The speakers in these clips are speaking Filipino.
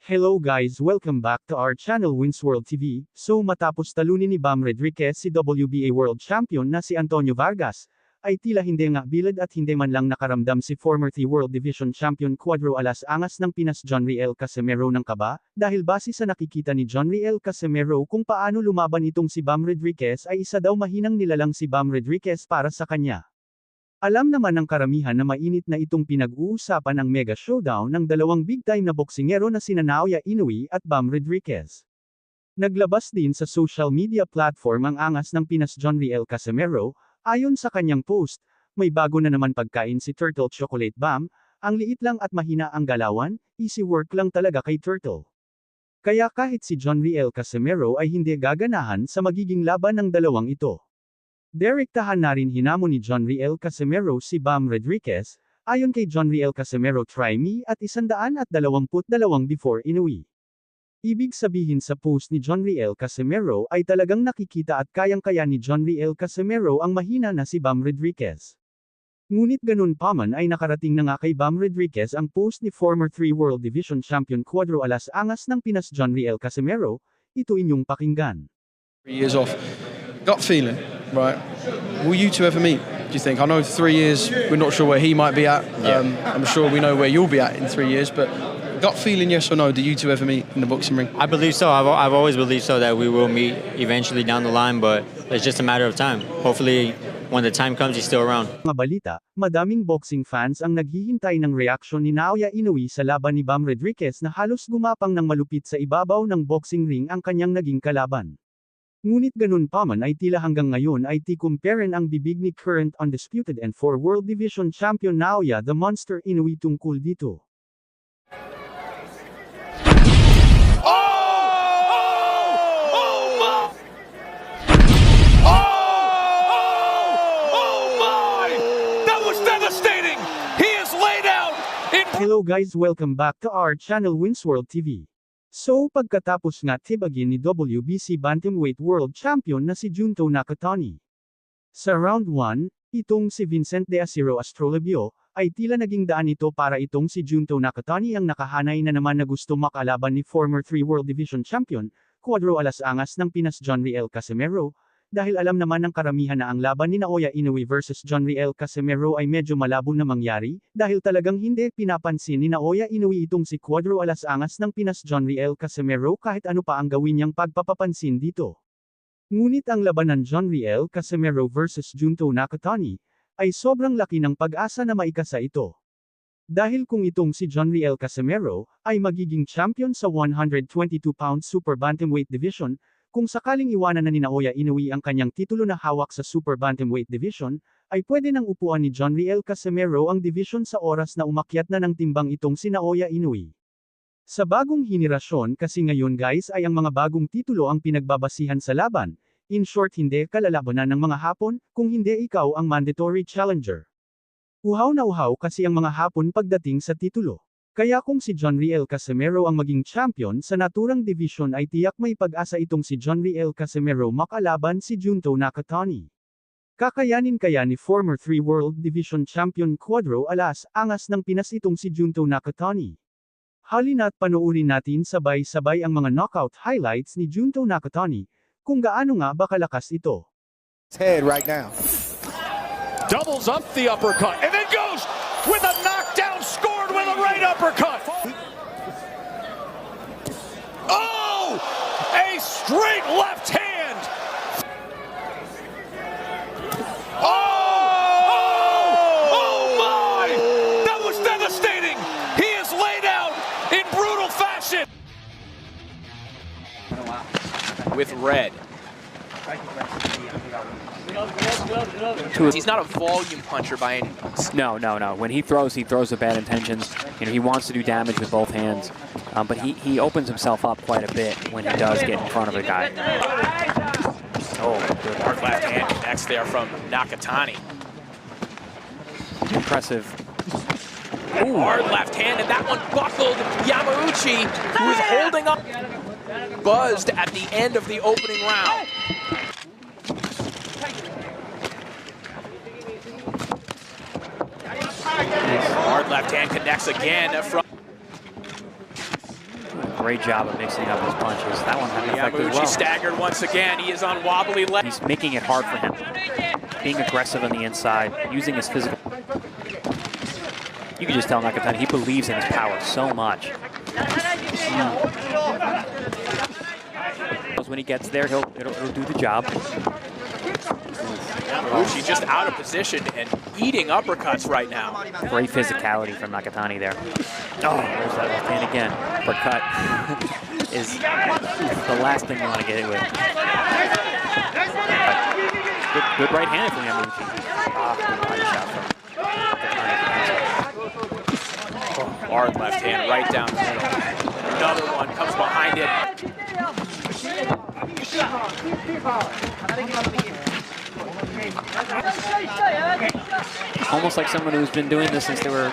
Hello guys, welcome back to our channel Winsworld TV. So matapos talunin ni Bam Rodriguez si WBA World Champion na si Antonio Vargas, ay tila hindi nga bilad at hindi man lang nakaramdam si former World Division Champion Cuadro Alas Angas ng Pinas John Riel Casimero ng kaba, dahil base sa nakikita ni John Riel Casimero kung paano lumaban itong si Bam Rodriguez ay isa daw mahinang nilalang si Bam Rodriguez para sa kanya. Alam naman ng karamihan na mainit na itong pinag-uusapan ang mega showdown ng dalawang big-time na boksingero na sina Naoya Inoue at Bam Rodriguez. Naglabas din sa social media platform ang angas ng Pinas John Riel Casimero, ayon sa kanyang post, may bago na naman pagkain si Turtle Chocolate Bam, ang liit lang at mahina ang galawan, easy work lang talaga kay Turtle. Kaya kahit si John Riel Casimero ay hindi gaganahan sa magiging laban ng dalawang ito. Direktahan na rin hinamon ni John Riel Casimero si Bam Rodriguez, ayon kay John Riel Casimero try me at 122 before Inoue. Ibig sabihin sa post ni John Riel Casimero ay talagang nakikita at kayang-kaya ni John Riel Casimero ang mahina na si Bam Rodriguez. Ngunit ganun pa man ay nakarating na nga kay Bam Rodriguez ang post ni former 3 World Division Champion Cuadro Alas Angas ng Pinas John Riel Casimero, ito inyong pakinggan. 3 years off. Gut feeling, right? Will you two ever meet, do you think? I know 3 years, we're not sure where he might be at. I'm sure we know where you'll be at in 3 years, but gut feeling, yes or no, do you two ever meet in the boxing ring? I believe so. I've always believed so that we will meet eventually down the line, but it's just a matter of time. Hopefully, when the time comes, he's still around. Mga balita, madaming boxing fans ang naghihintay ng reaksyon ni Naoya Inoue sa laban ni Bam Rodriguez na halos gumapang ng malupit sa ibabaw ng boxing ring ang kanyang naging kalaban. Ngunit ganun pa man ay tila hanggang ngayon ay tikumparen ang bibig ni current undisputed and 4 World Division Champion Naoya the Monster Inoue tungkol dito. Hello guys, welcome back to our channel Winsworld TV. So pagkatapos nga tibagin ni WBC Bantamweight World Champion na si Junto Nakatani. Sa round 1, itong si Vincent De Acero Astrolabio, ay tila naging daan ito para itong si Junto Nakatani ang nakahanay na naman na gusto makalaban ni former 3 World Division Champion, Cuadro Alas Angas ng Pinas John Riel Casimero, dahil alam naman ng karamihan na ang laban ni Naoya Inoue versus John Riel Casimero ay medyo malabo na mangyari, dahil talagang hindi pinapansin ni Naoya Inoue itong si Cuadro Alas Angas ng Pinas John Riel Casimero kahit ano pa ang gawin niyang pagpapapansin dito. Ngunit ang labanan John Riel Casimero versus Junto Nakatani, ay sobrang laki ng pag-asa na maikasa ito. Dahil kung itong si John Riel Casimero, ay magiging champion sa 122-pound Super Bantamweight Division, kung sakaling iwanan na ni Naoya Inoue ang kanyang titulo na hawak sa Super Bantamweight Division, ay pwede nang upuan ni John Riel Casimero ang division sa oras na umakyat na ng timbang itong si Naoya Inoue. Sa bagong henerasyon kasi ngayon guys ay ang mga bagong titulo ang pinagbabasihan sa laban, in short hindi kalalabanan ng mga Hapon, kung hindi ikaw ang mandatory challenger. Uhaw na uhaw kasi ang mga Hapon pagdating sa titulo. Kaya kung si John Riel Casimero ang maging champion sa naturang division ay tiyak may pag-asa itong si John Riel Casimero makalaban si Junto Nakatani. Kakayanin kaya ni former 3 World Division Champion Cuadro Alas Angas ng Pinas itong si Junto Nakatani. Halina't panoorin natin sabay-sabay ang mga knockout highlights ni Junto Nakatani, kung gaano nga ba kalakas ito. Head right now. Doubles up the uppercut and then goes with a knockdown scored with a right uppercut. Oh! A straight left hand. Oh my! That was devastating. He is laid out in brutal fashion. With red. He's not a volume puncher by any means. No. When he throws with bad intentions. You know, he wants to do damage with both hands. But he opens himself up quite a bit when he does get in front of a guy. Oh, good hard left hand connects there from Nakatani. Impressive. Ooh. Hard left hand, and that one buckled Yamauchi, who was holding up. Buzzed at the end of the opening round. Hard left hand connects again from great job of mixing up his punches. That one had an effect as Yamauchi well. staggered once again. He is on wobbly legs. He's making it hard for him. Being aggressive on the inside, using his physical. You can just tell Nakatani, he believes in his power so much. When he gets there, it'll do the job. Yamauchi just out of position and eating uppercuts right now. Great physicality from Nakatani there. Oh, there's that left hand again. Uppercut is the last thing you want to get hit with. Good right hand from Yamauchi. Good body shot from Nakatani. Hard left hand right down the middle. Another one comes behind it. Almost like someone who's been doing this since they were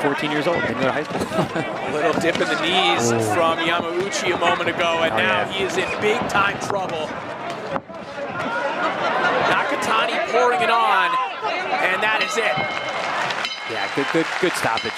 14 years old. They go to high school. A little dip in the knees from Yamauchi a moment ago, and now he is in big time trouble. Nakatani pouring it on, and that is it. Yeah, good stoppage.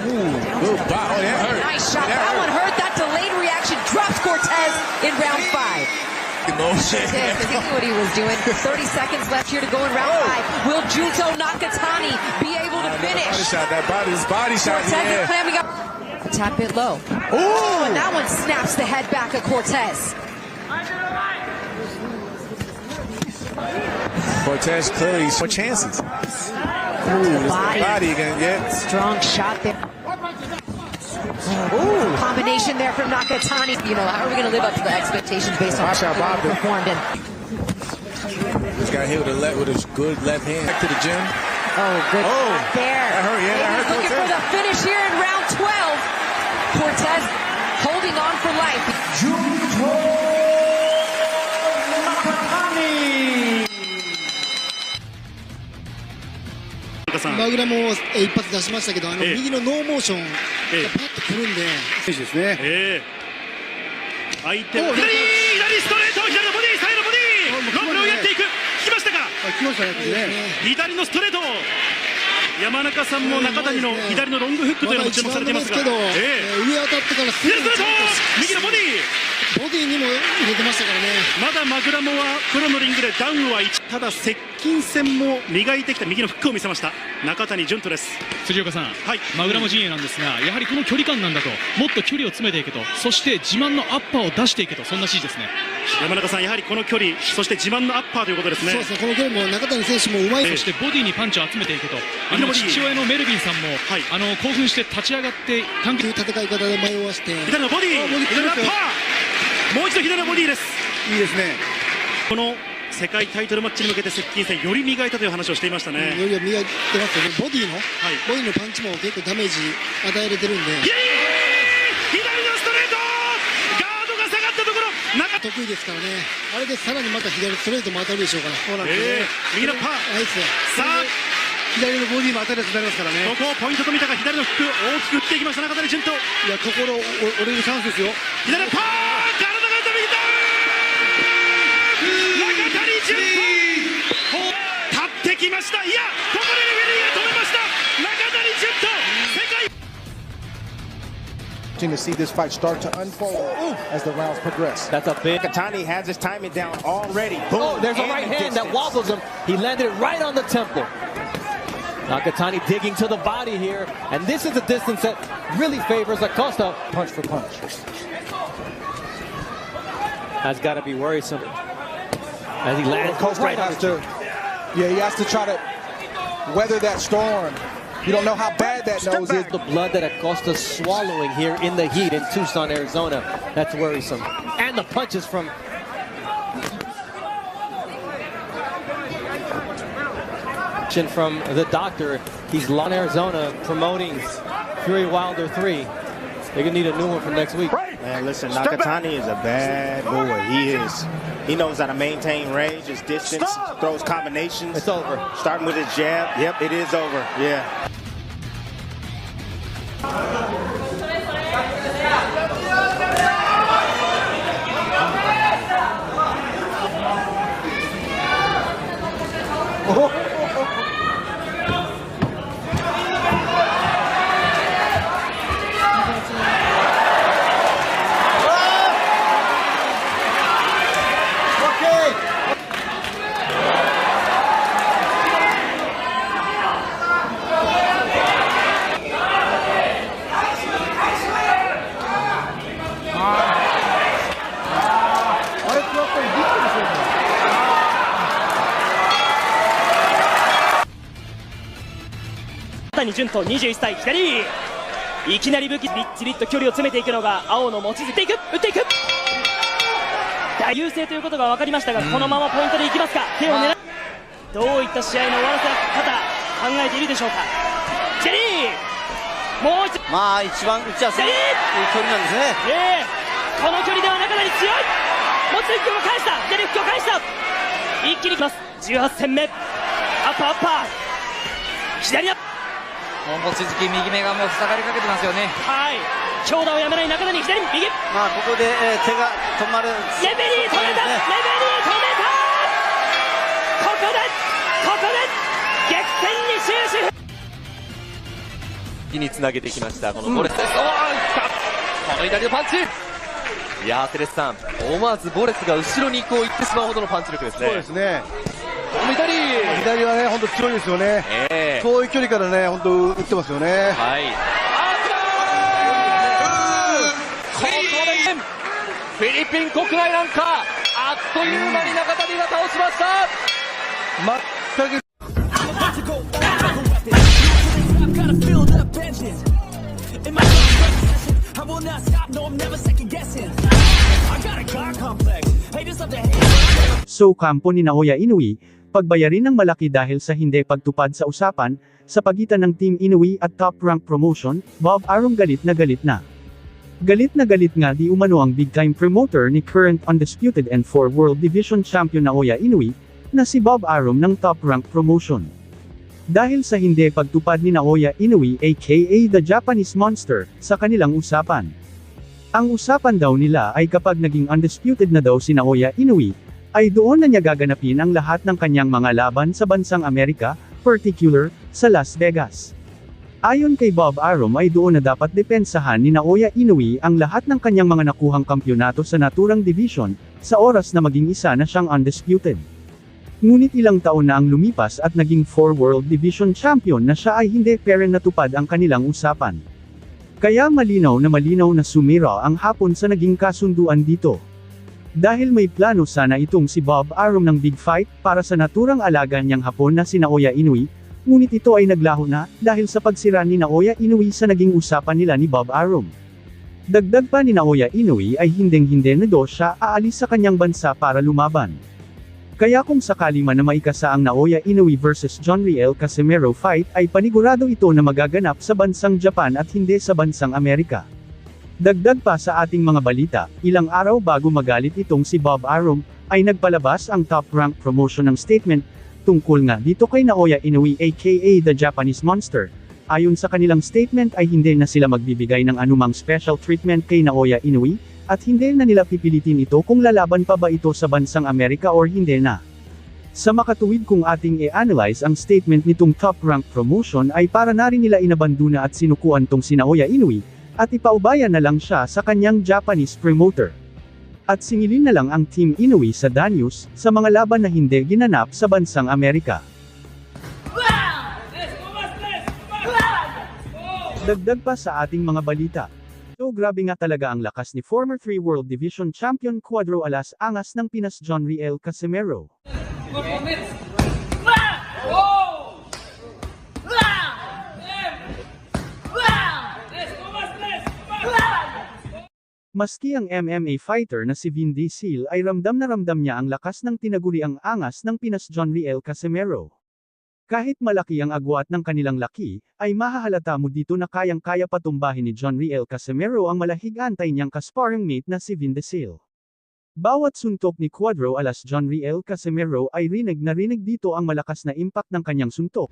Nice shot. That one hurt. That delayed reaction drops Cortez in round 5. Cortez, I think what he was doing. 30 seconds left here to go in round 5. Will Junto Nakatani be able to finish? That body shot. Cortez is clamming up. A tad bit low. Oh, and that one snaps the head back of Cortez. Cortez clearly for chances. Body again, yeah. Strong shot there. Ooh. Combination there from Nakatani. You know, how are we going to live up to the expectations based on how he performed in? He's got hit with a good left hand. Back to the gym. Oh, good shot there. That hurt, yeah, that hurt. Looking for the finish here in round 12. Cortez holding on for life. Junto マグラも一発出しましたけど、右のノーモーションがパッとくるんで、選手ですね。相手の左ストレート、左のボディ、サイドボディ、ロックをやっていく、聞きましたか？来ましたね。左のストレート。山中さんも中谷の左のロングフックというのも注目されていますが、上当たってからすぐに右のボディ。ボディにも入れてましたからね。まだマグラモはプロのリングでダウンは1、ただ接近戦も磨いてきた右のフックを見せました中谷潤人です。辻岡さん、マグラモ陣営なんですが、やはりこの距離感なんだと、もっと距離を詰めていけと、そして自慢のアッパーを出していけと、そんな指示ですね。山中さん、やはりこの距離、そして自慢のアッパーということですね。そうですね、この距離も中谷選手もうまい。そしてボディにパンチを集めていくと、父親のメルビンさんも、興奮して立ち上がって関係戦い方で迷わして、左のボディ、左のアッパー、もう一度左のボディです。いいですね。この世界タイトルマッチに向けて接近戦より磨いたという話をしていましたね。より磨いてますよね。ボディのパンチも結構ダメージ与えれてるんで。左のストレート、ガードが下がったところ、得意ですからね。あれでさらにまた左ストレートも当たるでしょうから。そうなんですね。右のパー、ナイス。さあ左のボディも当たるやつになりますからね。ここをポイントと見たが左のフック大きく打っていきました中谷潤人。いや、ここの俺のチャンスですよ。左のパー、体が飛び出た。中谷潤人立ってきました。いや、ここでレフェリーが止めました。中谷潤人、世界。To see this fight start to unfold as the rounds progress. That's a big. Nakatani has his timing down already. Boom. Oh, there's a right hand that wobbles him. He landed it right on the temple. Nakatani digging to the body here, and this is a distance that really favors Acosta. Punch for punch. That's got to be worrisome. As he lands right on the he has to try to weather that storm. You don't know how bad that nose is. The blood that Acosta's swallowing here in the heat in Tucson, Arizona. That's worrisome. And the punches from the doctor. He's in Arizona promoting Fury Wilder 3. They're gonna need a new one for next week. Man, listen, Nakatani is a bad boy. He is. He knows how to maintain range, his distance, throws combinations. It's over. Starting with his jab. Yep, it is over. Yeah. 谷潤斗21歳左いきなり武器じりっと距離を詰めていくのが青の望月打っていく大優勢ということが分かりましたが、このままポイントでいきますか。手を狙う、どういった試合の終わらせ方考えているでしょうか。ジェリーもう一度一番打ちやすい距離なんですね。この距離では中谷強い。望月君も返した。ジェリー復帰を返した。一気にいきます。18戦目アッパー左だ。もう望月右目がもう塞がりかけてますよね。強打をやめない中谷左右。ここで、手が止まる。レベリー止めた、レベリー止めた。ここで激戦に終始。一気につなげてきましたこのボレスです。この左のパンチ。いやーテレスさん、思わずボレスが後ろにこう行ってしまうほどのパンチ力ですね。そうですね。左はね本当強いですよね。遠い距離からね本当打ってますよね。ここでフィリピン国内ランカーあっという間に中谷が倒しました。全くSo kampo ni Naoya Inoue, pagbayarin ng malaki dahil sa hindi pagtupad sa usapan, sa pagitan ng Team Inoue at Top Rank Promotion, Bob Arum galit na galit na. Galit na galit nga di umano ang big-time promoter ni current undisputed and 4 World Division Champion Naoya Inoue, na si Bob Arum ng Top Rank Promotion. Dahil sa hindi pagtupad ni Naoya Inoue aka The Japanese Monster, sa kanilang usapan. Ang usapan daw nila ay kapag naging undisputed na daw si Naoya Inoue, ay doon na niya gaganapin ang lahat ng kanyang mga laban sa bansang Amerika, particular, sa Las Vegas. Ayon kay Bob Arum ay doon na dapat depensahan ni Naoya Inoue ang lahat ng kanyang mga nakuhang kampyonato sa naturang division, sa oras na maging isa na siyang undisputed. Ngunit ilang taon na ang lumipas at naging 4 World Division Champion na siya ay hindi pero natupad ang kanilang usapan. Kaya malinaw na sumira ang hapon sa naging kasunduan dito. Dahil may plano sana itong si Bob Arum ng big fight para sa naturang alaga niyang hapon na si Naoya Inoue, ngunit ito ay naglaho na dahil sa pagsira ni Naoya Inoue sa naging usapan nila ni Bob Arum. Dagdag pa ni Naoya Inoue ay hinding-hindi na daw siya aalis sa kanyang bansa para lumaban. Kaya kung sakali man na maikasa ang Naoya Inoue vs John Riel Casimero fight ay panigurado ito na magaganap sa bansang Japan at hindi sa bansang Amerika. Dagdag pa sa ating mga balita, ilang araw bago magalit itong si Bob Arum, ay nagpalabas ang Top Rank Promotion ng statement, tungkol nga dito kay Naoya Inoue aka The Japanese Monster. Ayon sa kanilang statement ay hindi na sila magbibigay ng anumang special treatment kay Naoya Inoue, at hindi na nila pipilitin ito kung lalaban pa ba ito sa bansang Amerika or hindi na. Sa makatuwid kung ating i-analyze ang statement nitong Top Rank Promotion ay para na rin nila inabandona at sinukuan tong si Naoya Inoue, at ipaubaya na lang siya sa kanyang Japanese promoter. At singilin na lang ang Team Inoue sa Danius, sa mga laban na hindi ginanap sa bansang Amerika. Dagdag pa sa ating mga balita. So grabe nga talaga ang lakas ni former 3 World Division Champion Cuadro Alas Angas ng Pinas John Riel Casimero. Maski ang MMA fighter na si Vin Diesel ay ramdam na ramdam niya ang lakas ng tinaguriang angas ng Pinas John Riel Casimero. Kahit malaki ang agwat ng kanilang laki, ay mahahalata mo dito na kayang-kaya patumbahin ni John Riel Casimero ang malahig antay niyang kasparring mate na si Vin Diesel. Bawat suntok ni Cuadro Alas John Riel Casimero ay rinig na rinig dito ang malakas na impact ng kanyang suntok.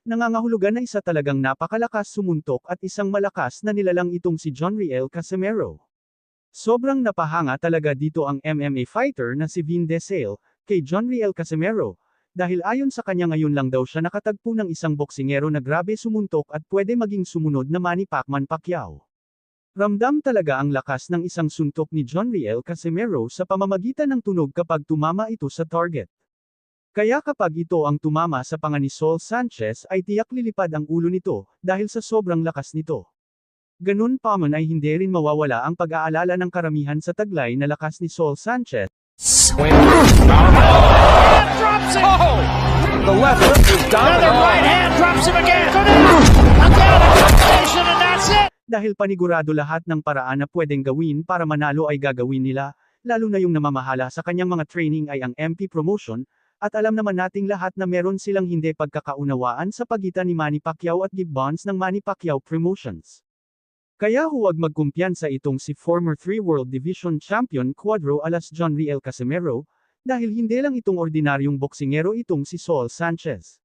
Nangangahulugan na isa talagang napakalakas sumuntok at isang malakas na nilalang itong si John Riel Casimero. Sobrang napahanga talaga dito ang MMA fighter na si Vin Diesel, kay John Riel Casimero, dahil ayon sa kanya ngayon lang daw siya nakatagpo ng isang boksingero na grabe sumuntok at pwede maging sumunod na Manny Pacquiao. Ramdam talaga ang lakas ng isang suntok ni John Riel Casimero sa pamamagitan ng tunog kapag tumama ito sa target. Kaya kapag ito ang tumama sa panga ni Saul Sanchez ay tiyak lilipad ang ulo nito, dahil sa sobrang lakas nito. Ganun pa man ay hindi rin mawawala ang pag-aalala ng karamihan sa taglay na lakas ni Saul Sanchez. the left hook is down. Another right hand drops him again. Go down. Again, a combination, and that's it. Dahil panigurado lahat ng paraan na pwedeng gawin para manalo ay gagawin nila, lalo na yung namamahala sa kanyang mga training ay ang MP Promotion, at alam naman nating lahat na meron silang hindi pagkakaunawaan sa pagitan ni Manny Pacquiao at Gibbons ng Manny Pacquiao Promotions. Kaya huwag magkumpiyansa itong si former 3 World Division Champion Cuadro alas John Riel Casimero, dahil hindi lang itong ordinaryong boksingero itong si Saul Sanchez.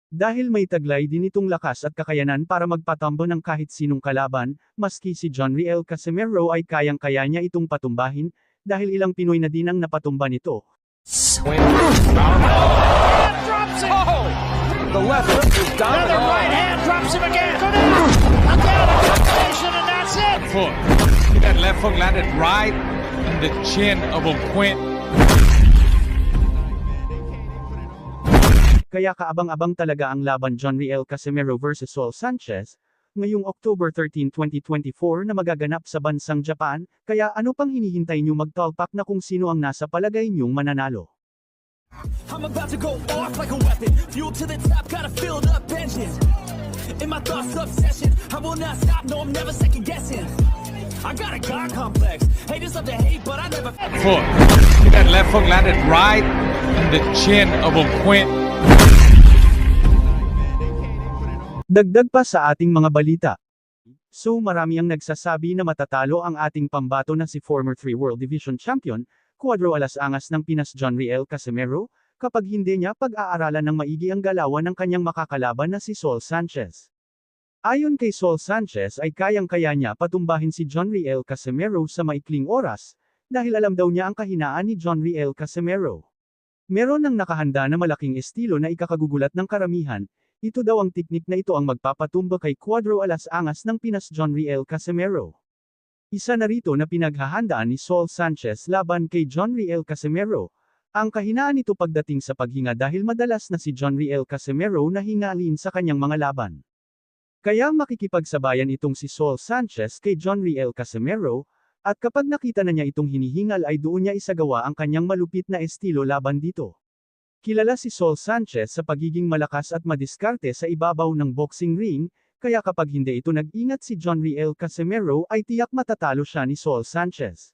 Dahil may taglay din itong lakas at kakayanan para magpatambo ng kahit sinong kalaban, maski si John Riel Casimero ay kayang-kaya niya itong patumbahin, dahil ilang Pinoy na din ang napatumba nito. The left hook is down. Another right hand drops him again. Go down. Again, a combination, and that's it. That left hook landed right in the chin of Oquint. Kaya kaabang-abang talaga ang laban John Riel Casimero vs Saul Sanchez, ngayong October 13, 2024 na magaganap sa bansang Japan, kaya ano pang hinihintay nyo magtalpak na kung sino ang nasa palagay nyong mananalo? I'm about to go off like a weapon. Fuel to the top, got a filled up engine. In my thoughts, obsession. I will not stop, no, I'm never second guessing. I got a God complex. Haters love to hate, but I never. That left hook landed right in the chin of Oquint. Dagdag pa sa ating mga balita. So marami ang nagsasabi na matatalo ang ating pambato na si former 3 World Division Champion, Cuadro alas Angas ng Pinas John Riel Casimero, kapag hindi niya pag-aaralan ng maigi ang galawan ng kanyang makakalaban na si Saul Sanchez. Ayon kay Saul Sanchez ay kayang-kaya niya patumbahin si John Riel Casimero sa maikling oras, dahil alam daw niya ang kahinaan ni John Riel Casimero. Meron nang nakahanda na malaking estilo na ikakagugulat ng karamihan. Ito daw ang teknik na ito ang magpapatumba kay Cuadro alas Angas ng Pinas John Riel Casimero. Isa na rito na pinaghahandaan ni Saul Sanchez laban kay John Riel Casimero. Ang kahinaan nito pagdating sa paghinga dahil madalas na si John Riel Casimero na hingalin sa kanyang mga laban. Kaya makikipagsabayan itong si Saul Sanchez kay John Riel Casimero, at kapag nakita na niya itong hinihingal ay doon niya isagawa ang kanyang malupit na estilo laban dito. Kilala si Saul Sanchez sa pagiging malakas at madiskarte sa ibabaw ng boxing ring, kaya kapag hindi ito nag-ingat si John Riel Casimero ay tiyak matatalo siya ni Saul Sanchez.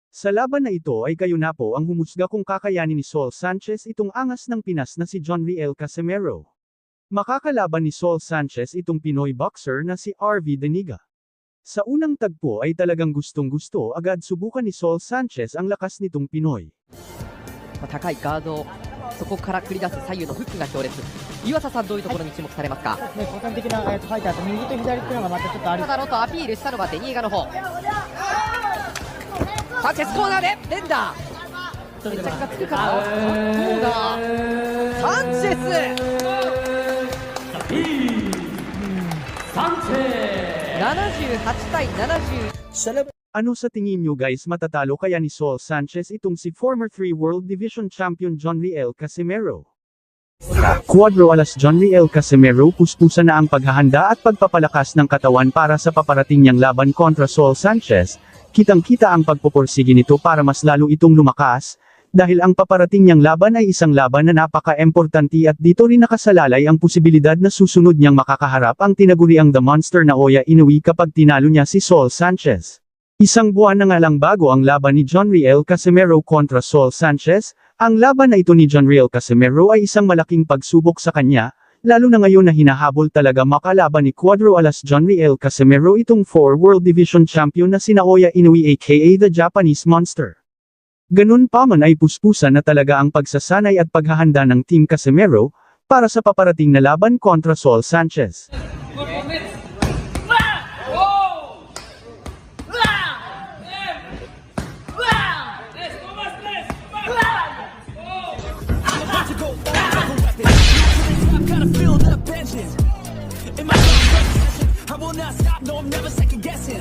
Sa laban na ito ay kayo na po ang humusga kung kakayanin ni Saul Sanchez itong angas ng Pinas na si John Riel Casimero. Makakalaban ni Saul Sanchez itong Pinoy boxer na si RV Daniga. Sa unang tagpo ay talagang gustong-gusto agad subukan ni Saul Sanchez ang lakas nitong Pinoy. 高いガード、そこから繰り出す左右のフックが強烈。岩佐さんどういうところに注目されますか？個人的なファイターと右と左っていうのがまたちょっとある。ただのとアピールしたのはデニーガの方。サンチェスコーナーで連打。決着がつくかな。どうだ？サンチェス。サンチェス。78対70。Ano sa tingin nyo guys matatalo kaya ni Saul Sanchez itong si former 3 World Division Champion John Riel Casimero? Cuadro alas John Riel Casimero puspusan na ang paghahanda at pagpapalakas ng katawan para sa paparating niyang laban kontra Saul Sanchez, kitang-kita ang pagpupursige nito para mas lalo itong lumakas, dahil ang paparating niyang laban ay isang laban na napaka-importante at dito rin nakasalalay ang posibilidad na susunod niyang makakaharap ang tinaguriang The Monster na Oya Inoue kapag tinalo niya si Saul Sanchez. Isang buwan na nga lang bago ang laban ni John Riel Casimero kontra Saul Sanchez, ang laban na ito ni John Riel Casimero ay isang malaking pagsubok sa kanya, lalo na ngayon na hinahabol talaga makalaban ni Cuadro alas John Riel Casimero itong 4 World Division Champion na si Naoya Inoue aka the Japanese Monster. Ganun pa man ay puspusan na talaga ang pagsasanay at paghahanda ng Team Casimero, para sa paparating na laban kontra Saul Sanchez. Filled up engine. In my obsession, I will not stop, no, I'm never second guessing.